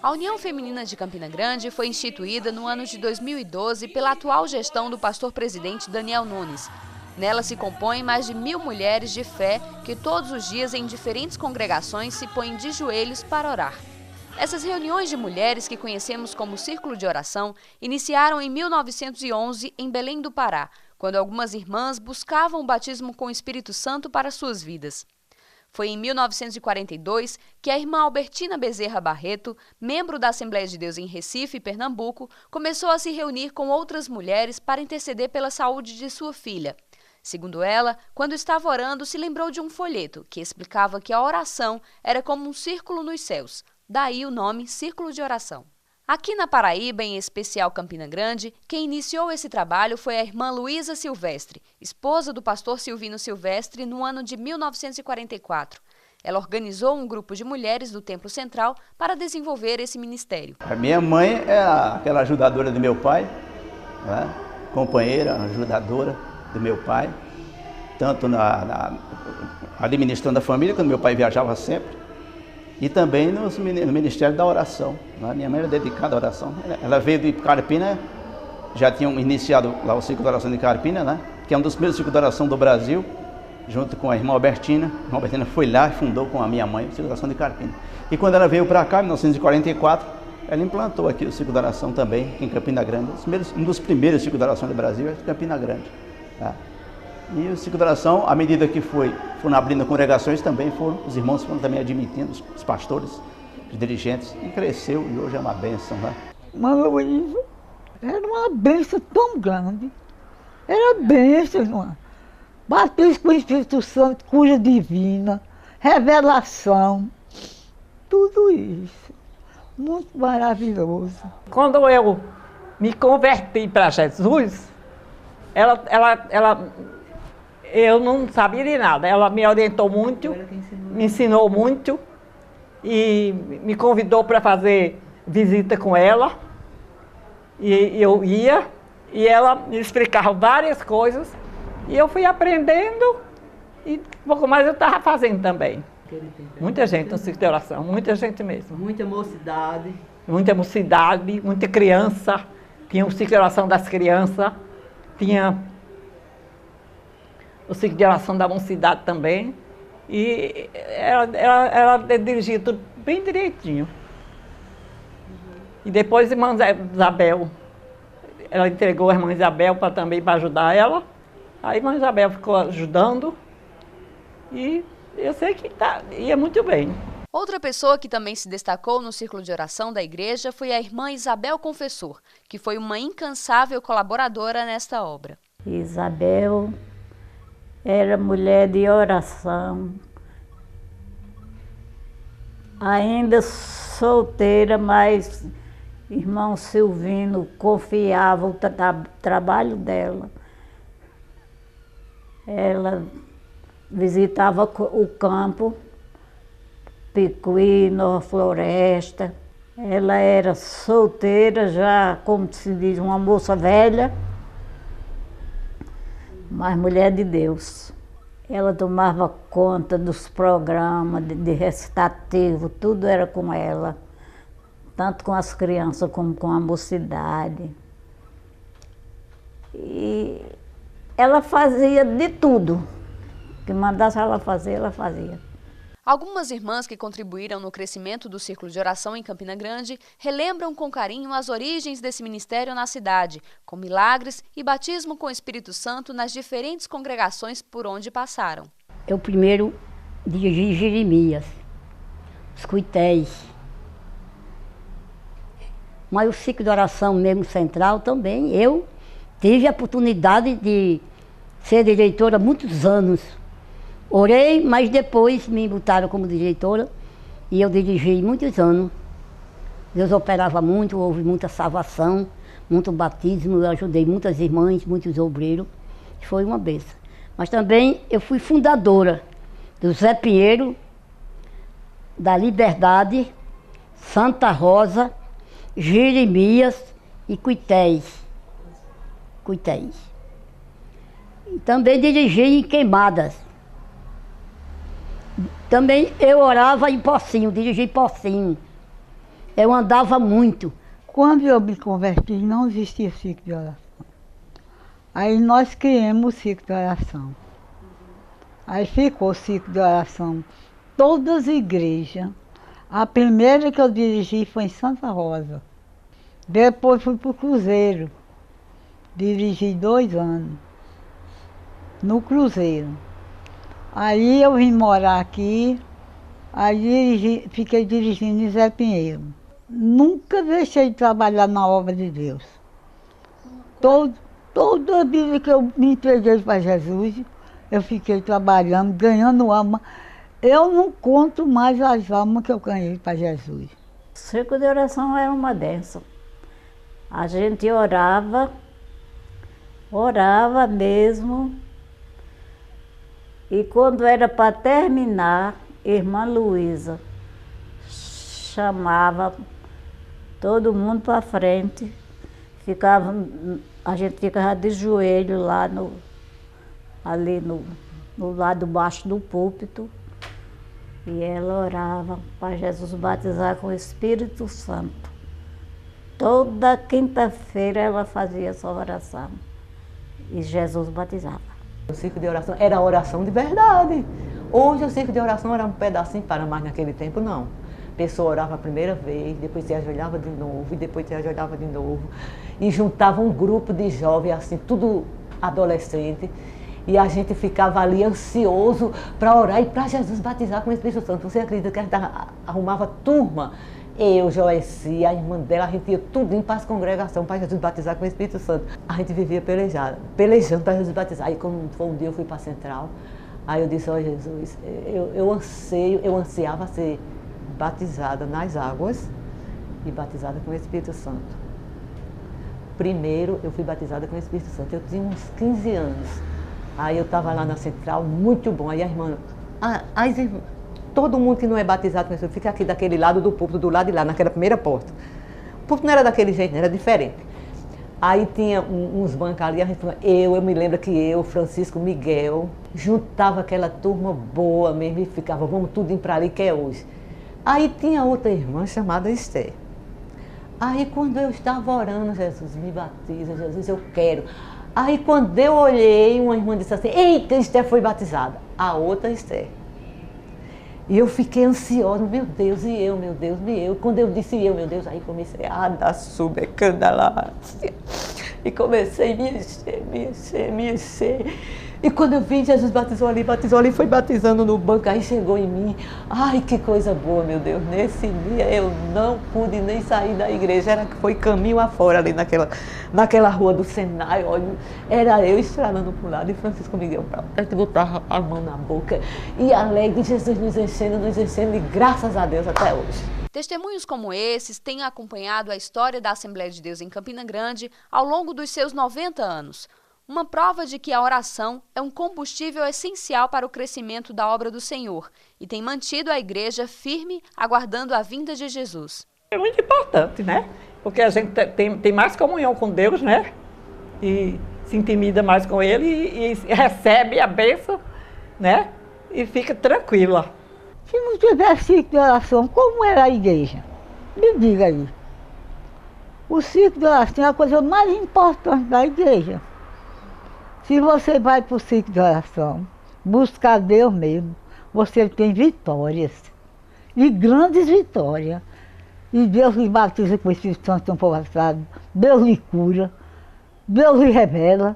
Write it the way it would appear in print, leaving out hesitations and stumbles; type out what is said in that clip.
A União Feminina de Campina Grande foi instituída no ano de 2012 pela atual gestão do pastor-presidente Daniel Nunes. Nela se compõem mais de 1000 mulheres de fé que todos os dias em diferentes congregações se põem de joelhos para orar. Essas reuniões de mulheres que conhecemos como Círculo de Oração iniciaram em 1911 em Belém do Pará, quando algumas irmãs buscavam o batismo com o Espírito Santo para suas vidas. Foi em 1942 que a irmã Albertina Bezerra Barreto, membro da Assembleia de Deus em Recife, Pernambuco, começou a se reunir com outras mulheres para interceder pela saúde de sua filha. Segundo ela, quando estava orando, se lembrou de um folheto que explicava que a oração era como um círculo nos céus, daí o nome Círculo de Oração. Aqui na Paraíba, em especial Campina Grande, quem iniciou esse trabalho foi a irmã Luísa Silvestre, esposa do pastor Silvino Silvestre, no ano de 1944. Ela organizou um grupo de mulheres do Templo Central para desenvolver esse ministério. A minha mãe é aquela ajudadora do meu pai, né? Companheira, ajudadora do meu pai, tanto administrando a família, quando meu pai viajava sempre, e também no Ministério da Oração. Minha mãe era dedicada à oração. Ela veio de Carpina, já tinham iniciado lá o ciclo de oração de Carpina, né? Que é um dos primeiros ciclos de oração do Brasil, junto com a irmã Albertina. A irmã Albertina foi lá e fundou com a minha mãe o ciclo de oração de Carpina. E quando ela veio para cá, em 1944, ela implantou aqui o ciclo de oração também, aqui em Campina Grande. Um dos primeiros ciclos de oração do Brasil é Campina Grande. Tá? E o ciclo de oração, à medida que foram abrindo congregações, também os irmãos foram também admitindo, os pastores, os dirigentes, e cresceu, e hoje é uma bênção. Né? Irmã Luísa era uma bênção tão grande, era bênção, irmã. Batismo com o Espírito Santo, cura divina, revelação, tudo isso, muito maravilhoso. Quando eu me converti para Jesus, eu não sabia de nada, ela me orientou muito, me ensinou muito e me convidou para fazer visita com ela. E eu ia e ela me explicava várias coisas e eu fui aprendendo e pouco mais eu estava fazendo também. Muita gente no ciclo de oração, muita gente mesmo. Muita mocidade. Muita mocidade, muita criança, tinha o ciclo de oração das crianças, tinha o ciclo de oração da mocidade também, e ela dirigia tudo bem direitinho. E depois a irmã Isabel, ela entregou a irmã Isabel também para ajudar ela, a irmã Isabel ficou ajudando, e eu sei que ia muito bem. Outra pessoa que também se destacou no círculo de oração da igreja foi a irmã Isabel Confessor, que foi uma incansável colaboradora nesta obra. Isabel era mulher de oração, ainda solteira, mas irmão Silvino confiava o trabalho dela. Ela visitava o campo, Picuí, Nova Floresta. Ela era solteira, já, como se diz, uma moça velha, mas mulher de Deus. Ela tomava conta dos programas de recitativo, tudo era com ela, tanto com as crianças como com a mocidade. E ela fazia de tudo, que mandasse ela fazer, ela fazia. Algumas irmãs que contribuíram no crescimento do Círculo de Oração em Campina Grande relembram com carinho as origens desse ministério na cidade, com milagres e batismo com o Espírito Santo nas diferentes congregações por onde passaram. Eu primeiro dirigi Jeremias, os Cuitéis, mas o Círculo de Oração mesmo central também. Eu tive a oportunidade de ser diretora há muitos anos. Orei, mas depois me botaram como diretora e eu dirigi muitos anos. Deus operava muito, houve muita salvação, muito batismo, eu ajudei muitas irmãs, muitos obreiros, foi uma bênção. Mas também eu fui fundadora do Zé Pinheiro, da Liberdade, Santa Rosa, Jeremias e Cuitéis. E também dirigi em Queimadas. Também eu orava em Pocinho, dirigi Pocinho. Eu andava muito. Quando eu me converti, não existia ciclo de oração. Aí nós criamos o ciclo de oração. Aí ficou o ciclo de oração. Todas as igrejas. A primeira que eu dirigi foi em Santa Rosa. Depois fui para o Cruzeiro. Dirigi 2 anos. No Cruzeiro. Aí eu vim morar aqui. Aí fiquei dirigindo em Zé Pinheiro. Nunca deixei de trabalhar na obra de Deus. Toda a vida que eu me entreguei para Jesus, eu fiquei trabalhando, ganhando alma. Eu não conto mais as almas que eu ganhei para Jesus. O ciclo de oração era uma bênção. A gente orava mesmo. E quando era para terminar, irmã Luísa chamava todo mundo para frente. A gente ficava de joelho lá ali no lado baixo do púlpito. E ela orava para Jesus batizar com o Espírito Santo. Toda quinta-feira ela fazia essa oração. E Jesus batizava. O ciclo de oração era oração de verdade. Hoje o ciclo de oração era um pedacinho para, mas naquele tempo não. A pessoa orava a primeira vez, depois se ajoelhava de novo, e depois se ajoelhava de novo. E juntava um grupo de jovens, assim, tudo adolescente. E a gente ficava ali ansioso para orar e para Jesus batizar com o Espírito Santo. Você acredita que a gente arrumava turma? Eu, Joessi, a irmã dela, a gente ia tudinho para as congregações para Jesus batizar com o Espírito Santo. A gente vivia pelejando para Jesus batizar. Aí quando foi um dia eu fui para a central, aí eu disse, ó Jesus, eu ansiava ser batizada nas águas e batizada com o Espírito Santo. Primeiro eu fui batizada com o Espírito Santo, eu tinha uns 15 anos. Aí eu estava lá na central, muito bom. Aí a irmã, todo mundo que não é batizado com isso, fica aqui daquele lado do púlpito, do lado de lá, naquela primeira porta. O púlpito não era daquele jeito, era diferente. Aí tinha uns bancos ali, a gente, eu me lembro que eu, Francisco, Miguel, juntava aquela turma boa mesmo e ficava, vamos tudo ir para ali que é hoje. Aí tinha outra irmã chamada Esther. Aí quando eu estava orando, Jesus, me batiza, Jesus, eu quero. Aí quando eu olhei, uma irmã disse assim, eita, Esther foi batizada. A outra Esther. E eu fiquei ansiosa, meu Deus, e eu, meu Deus, e eu. Quando eu disse eu, meu Deus, aí comecei a dar subecandalância. E comecei a me encher. E quando eu vi, Jesus batizou ali, foi batizando no banco, aí chegou em mim. Ai, que coisa boa, meu Deus. Nesse dia eu não pude nem sair da igreja, era que foi caminho afora ali naquela rua do Senai, olha, era eu estralando para um lado e Francisco Miguel para lá. Eu botava a mão na boca e alegre, Jesus nos enchendo e graças a Deus até hoje. Testemunhos como esses têm acompanhado a história da Assembleia de Deus em Campina Grande ao longo dos seus 90 anos. Uma prova de que a oração é um combustível essencial para o crescimento da obra do Senhor e tem mantido a igreja firme, aguardando a vinda de Jesus. É muito importante, né? Porque a gente tem mais comunhão com Deus, né? E se intimida mais com Ele e recebe a bênção, né? E fica tranquila. Se não tivesse ciclo de oração, como era a igreja? Me diga aí. O ciclo de oração é a coisa mais importante da igreja. Se você vai para o ciclo de oração, buscar Deus mesmo, você tem vitórias. E grandes vitórias. E Deus lhe batiza com o Espírito Santo tão passado. Deus lhe cura. Deus lhe revela.